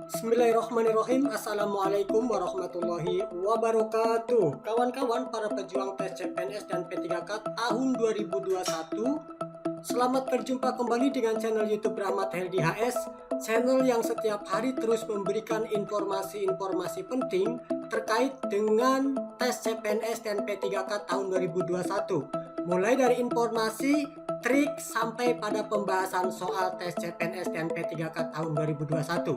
Bismillahirrahmanirrahim. Assalamualaikum warahmatullahi wabarakatuh. Kawan-kawan para pejuang tes CPNS dan P3K tahun 2021, selamat berjumpa kembali dengan channel YouTube Rahmat Heldi HS, channel yang setiap hari terus memberikan informasi-informasi penting terkait dengan tes CPNS dan P3K tahun 2021, mulai dari informasi, trik, sampai pada pembahasan soal tes CPNS dan P3K tahun 2021.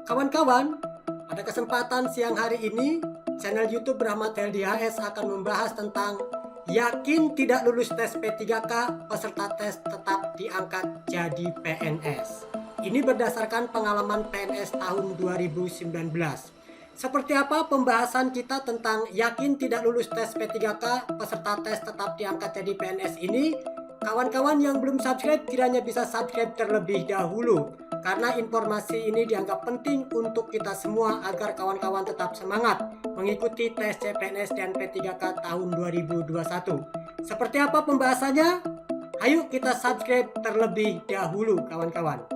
Kawan-kawan, pada kesempatan siang hari ini, channel YouTube Rahmat Heldi HS akan membahas tentang yakin tidak lulus tes P3K, peserta tes tetap diangkat jadi PNS. Ini berdasarkan pengalaman PNS tahun 2019. Seperti apa pembahasan kita tentang yakin tidak lulus tes P3K, peserta tes tetap diangkat jadi PNS ini? Kawan-kawan yang belum subscribe kiranya bisa subscribe terlebih dahulu, karena informasi ini dianggap penting untuk kita semua agar kawan-kawan tetap semangat mengikuti tes CPNS dan P3K tahun 2021. Seperti apa pembahasannya? Ayo kita subscribe terlebih dahulu kawan-kawan.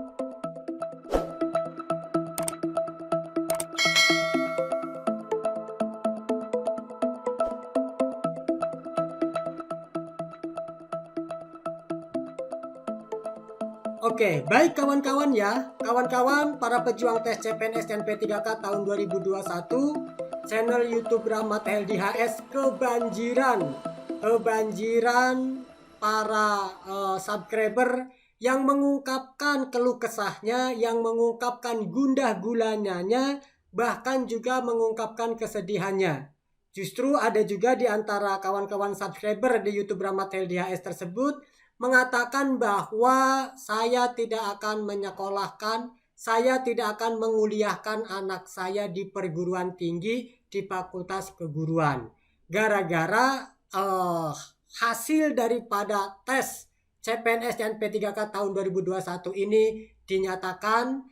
Oke, baik kawan-kawan ya. Kawan-kawan para pejuang tes CPNS dan P3K tahun 2021, channel YouTube Rahmat Heldi HS kebanjiran para subscriber yang mengungkapkan keluh kesahnya, yang mengungkapkan gundah gulananya, bahkan juga mengungkapkan kesedihannya. Justru ada juga di antara kawan-kawan subscriber di YouTube Rahmat Heldi HS tersebut mengatakan bahwa saya tidak akan menyekolahkan, saya tidak akan menguliahkan anak saya di perguruan tinggi, di fakultas keguruan. Gara-gara hasil daripada tes CPNS dan P3K tahun 2021 ini dinyatakan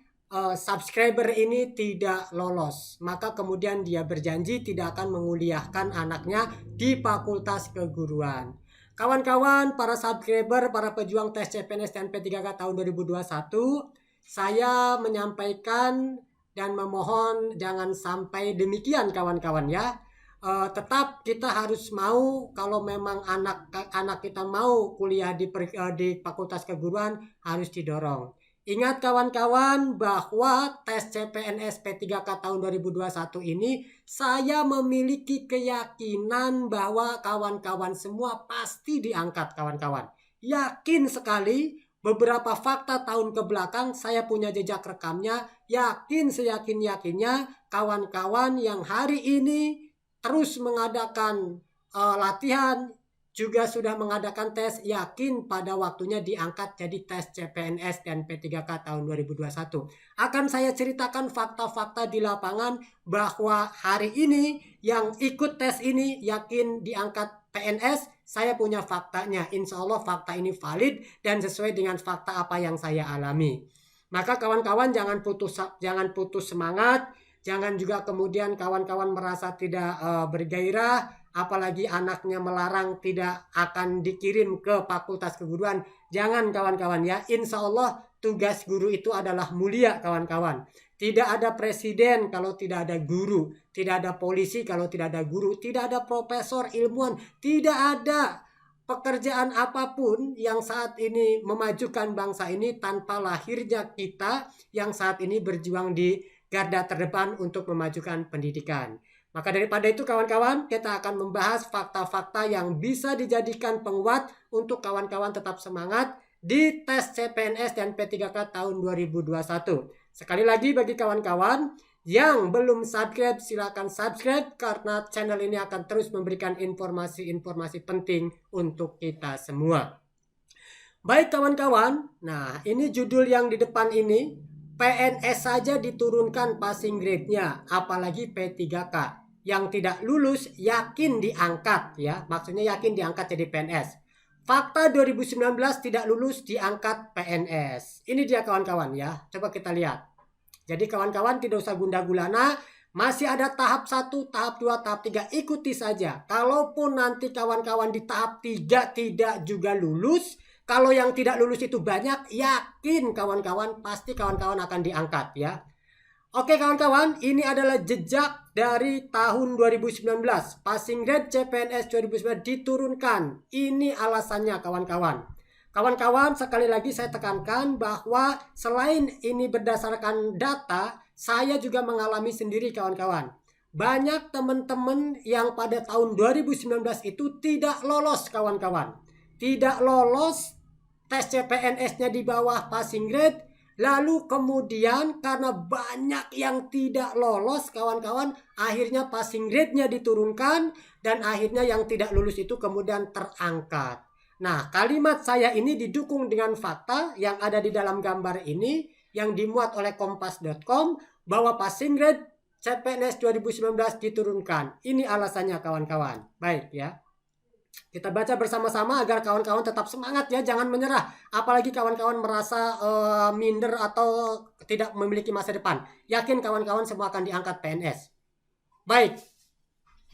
subscriber ini tidak lolos. Maka kemudian dia berjanji tidak akan menguliahkan anaknya di fakultas keguruan. Kawan-kawan, para subscriber, para pejuang tes CPNS dan P3K tahun 2021, saya menyampaikan dan memohon jangan sampai demikian kawan-kawan ya. Tetap kita harus mau, kalau memang anak kita mau kuliah di fakultas keguruan, harus didorong. Ingat kawan-kawan bahwa tes CPNS P3K tahun 2021 ini saya memiliki keyakinan bahwa kawan-kawan semua pasti diangkat kawan-kawan. Yakin sekali, beberapa fakta tahun kebelakang saya punya jejak rekamnya, yakin seyakin-yakinnya kawan-kawan yang hari ini terus mengadakan latihan, juga sudah mengadakan tes, yakin pada waktunya diangkat jadi tes CPNS dan P3K tahun 2021. Akan saya ceritakan fakta-fakta di lapangan bahwa hari ini yang ikut tes ini yakin diangkat PNS, saya punya faktanya. Insya Allah fakta ini valid dan sesuai dengan fakta apa yang saya alami. Maka kawan-kawan jangan putus semangat, jangan juga kemudian kawan-kawan merasa tidak bergairah, apalagi anaknya melarang tidak akan dikirim ke fakultas keguruan. Jangan kawan-kawan ya. Insya Allah tugas guru itu adalah mulia kawan-kawan. Tidak ada presiden kalau tidak ada guru, tidak ada polisi kalau tidak ada guru, tidak ada profesor, ilmuwan, tidak ada pekerjaan apapun yang saat ini memajukan bangsa ini tanpa lahirnya kita yang saat ini berjuang di garda terdepan untuk memajukan pendidikan. Maka daripada itu kawan-kawan, kita akan membahas fakta-fakta yang bisa dijadikan penguat untuk kawan-kawan tetap semangat di tes CPNS dan P3K tahun 2021. Sekali lagi bagi kawan-kawan yang belum subscribe, silakan subscribe karena channel ini akan terus memberikan informasi-informasi penting untuk kita semua. Baik kawan-kawan, nah ini judul yang di depan ini, PNS saja diturunkan passing grade-nya, apalagi P3K. Yang tidak lulus yakin diangkat ya, maksudnya yakin diangkat jadi PNS. Fakta 2019 tidak lulus diangkat PNS. Ini dia kawan-kawan ya, coba kita lihat. Jadi kawan-kawan tidak usah gundah gulana, masih ada tahap 1, tahap 2, tahap 3, ikuti saja. Kalaupun nanti kawan-kawan di tahap 3 tidak juga lulus, kalau yang tidak lulus itu banyak, yakin kawan-kawan pasti kawan-kawan akan diangkat ya. Oke kawan-kawan, ini adalah jejak dari tahun 2019. Passing grade CPNS 2019 diturunkan. Ini alasannya kawan-kawan. Kawan-kawan, sekali lagi saya tekankan bahwa selain ini berdasarkan data, saya juga mengalami sendiri kawan-kawan. Banyak teman-teman yang pada tahun 2019 itu tidak lolos kawan-kawan. Tidak lolos tes CPNS-nya di bawah passing grade. Lalu kemudian karena banyak yang tidak lolos kawan-kawan, akhirnya passing grade-nya diturunkan dan akhirnya yang tidak lulus itu kemudian terangkat. Nah, kalimat saya ini didukung dengan fakta yang ada di dalam gambar ini yang dimuat oleh kompas.com bahwa passing grade CPNS 2019 diturunkan. Ini alasannya kawan-kawan. Baik ya. Kita baca bersama-sama agar kawan-kawan tetap semangat ya, jangan menyerah. Apalagi kawan-kawan merasa minder atau tidak memiliki masa depan. Yakin kawan-kawan semua akan diangkat PNS. Baik.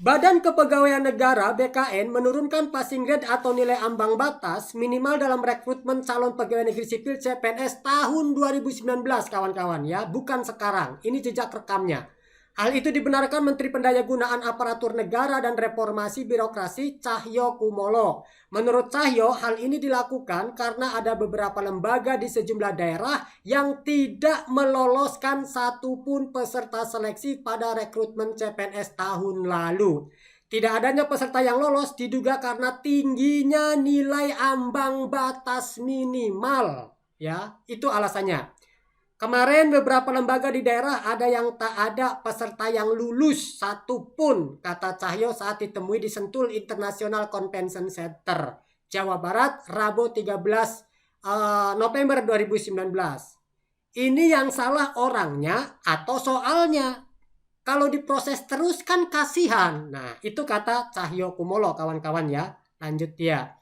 Badan Kepegawaian Negara BKN menurunkan passing grade atau nilai ambang batas minimal dalam rekrutmen calon pegawai negeri sipil CPNS tahun 2019 kawan-kawan ya, bukan sekarang. Ini jejak rekamnya. Hal itu dibenarkan Menteri Pendayagunaan Aparatur Negara dan Reformasi Birokrasi Cahyo Kumolo. Menurut Cahyo, hal ini dilakukan karena ada beberapa lembaga di sejumlah daerah yang tidak meloloskan satupun peserta seleksi pada rekrutmen CPNS tahun lalu. Tidak adanya peserta yang lolos diduga karena tingginya nilai ambang batas minimal. Ya, itu alasannya. Kemarin beberapa lembaga di daerah ada yang tak ada peserta yang lulus satupun, kata Cahyo saat ditemui di Sentul International Convention Center, Jawa Barat, Rabu 13 November 2019. Ini yang salah orangnya atau soalnya? Kalau diproses terus kan kasihan. Nah, itu kata Cahyo Kumolo kawan-kawan ya. Lanjut dia.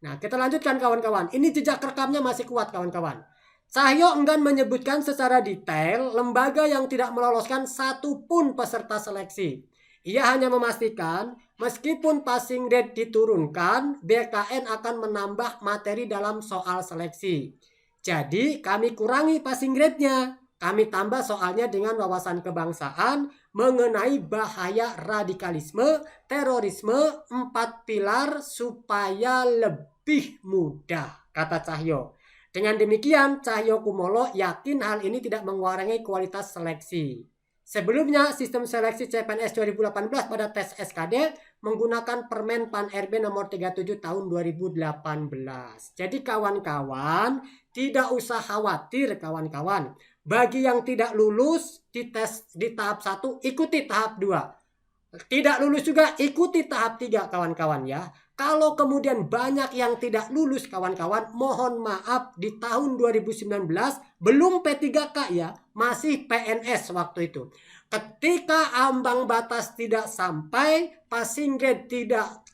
Nah, kita lanjutkan kawan-kawan. Ini jejak rekamnya masih kuat kawan-kawan. Cahyo enggan menyebutkan secara detail lembaga yang tidak meloloskan satupun peserta seleksi. Ia hanya memastikan meskipun passing grade diturunkan, BKN akan menambah materi dalam soal seleksi. Jadi kami kurangi passing grade-nya. Kami tambah soalnya dengan wawasan kebangsaan mengenai bahaya radikalisme, terorisme, 4 pilar supaya lebih mudah, kata Cahyo. Dengan demikian, Cahyo Kumolo yakin hal ini tidak mengurangi kualitas seleksi. Sebelumnya, sistem seleksi CPNS 2018 pada tes SKD menggunakan Permen Pan RB nomor 37 tahun 2018. Jadi kawan-kawan, tidak usah khawatir kawan-kawan. Bagi yang tidak lulus di tes di tahap 1, ikuti tahap 2. Tidak lulus juga, ikuti tahap 3 kawan-kawan ya. Kalau kemudian banyak yang tidak lulus kawan-kawan, mohon maaf di tahun 2019 belum P3K ya, masih PNS waktu itu. Ketika ambang batas tidak sampai, passing grade tidak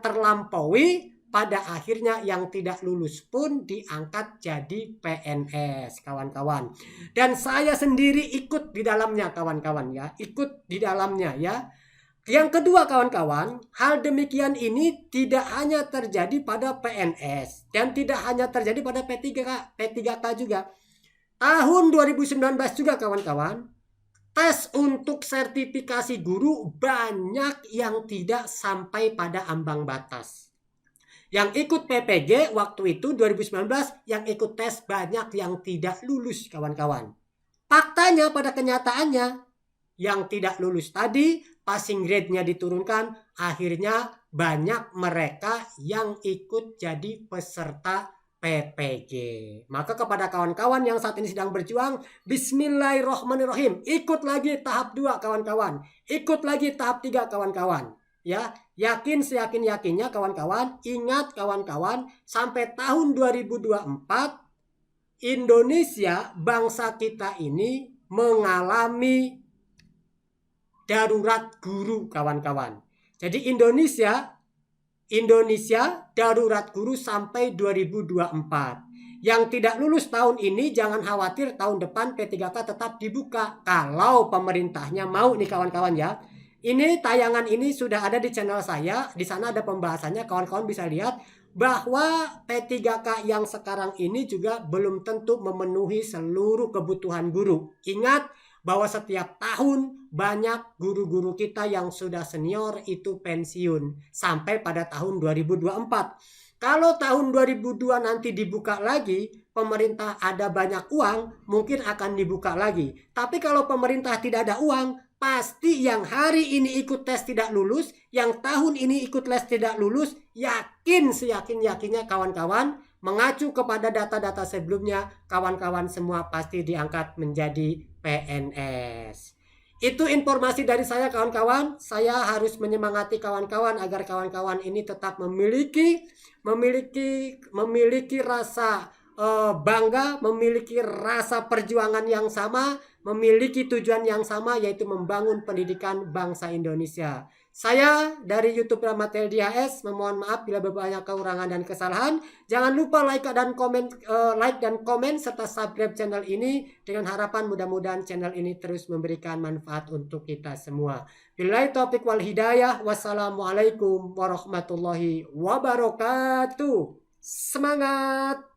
terlampaui, pada akhirnya yang tidak lulus pun diangkat jadi PNS kawan-kawan. Dan saya sendiri ikut di dalamnya kawan-kawan ya, ikut di dalamnya ya. Yang kedua kawan-kawan, hal demikian ini tidak hanya terjadi pada PNS dan tidak hanya terjadi pada P3K juga. Tahun 2019 juga kawan-kawan, tes untuk sertifikasi guru banyak yang tidak sampai pada ambang batas. Yang ikut PPG waktu itu 2019 yang ikut tes banyak yang tidak lulus kawan-kawan. Faktanya pada kenyataannya yang tidak lulus tadi passing grade-nya diturunkan, akhirnya banyak mereka yang ikut jadi peserta PPG. Maka kepada kawan-kawan yang saat ini sedang berjuang, bismillahirrahmanirrahim, ikut lagi tahap 2 kawan-kawan, ikut lagi tahap 3 kawan-kawan. Ya, yakin seyakin-yakinnya kawan-kawan, ingat kawan-kawan, sampai tahun 2024 Indonesia, bangsa kita ini mengalami darurat guru kawan-kawan. Jadi Indonesia darurat guru sampai 2024. Yang tidak lulus tahun ini jangan khawatir, tahun depan P3K tetap dibuka kalau pemerintahnya mau nih kawan-kawan ya. Ini tayangan ini sudah ada di channel saya, di sana ada pembahasannya, kawan-kawan bisa lihat bahwa P3K yang sekarang ini juga belum tentu memenuhi seluruh kebutuhan guru. Ingat bahwa setiap tahun banyak guru-guru kita yang sudah senior itu pensiun sampai pada tahun 2024. Kalau tahun 2002 nanti dibuka lagi, pemerintah ada banyak uang, mungkin akan dibuka lagi. Tapi kalau pemerintah tidak ada uang, pasti yang hari ini ikut tes tidak lulus, yang tahun ini ikut les tidak lulus, yakin seyakin-yakinnya kawan-kawan, mengacu kepada data-data sebelumnya, kawan-kawan semua pasti diangkat menjadi PNS. Itu informasi dari saya kawan-kawan. Saya harus menyemangati kawan-kawan agar kawan-kawan ini tetap memiliki rasa bangga, memiliki rasa perjuangan yang sama, memiliki tujuan yang sama, yaitu membangun pendidikan bangsa Indonesia. Saya dari YouTube Ramatel DHS memohon maaf bila banyak kekurangan dan kesalahan. Jangan lupa like dan komen serta subscribe channel ini dengan harapan mudah-mudahan channel ini terus memberikan manfaat untuk kita semua. Billahi taufiq wal hidayah. Wassalamualaikum warahmatullahi wabarakatuh. Semangat!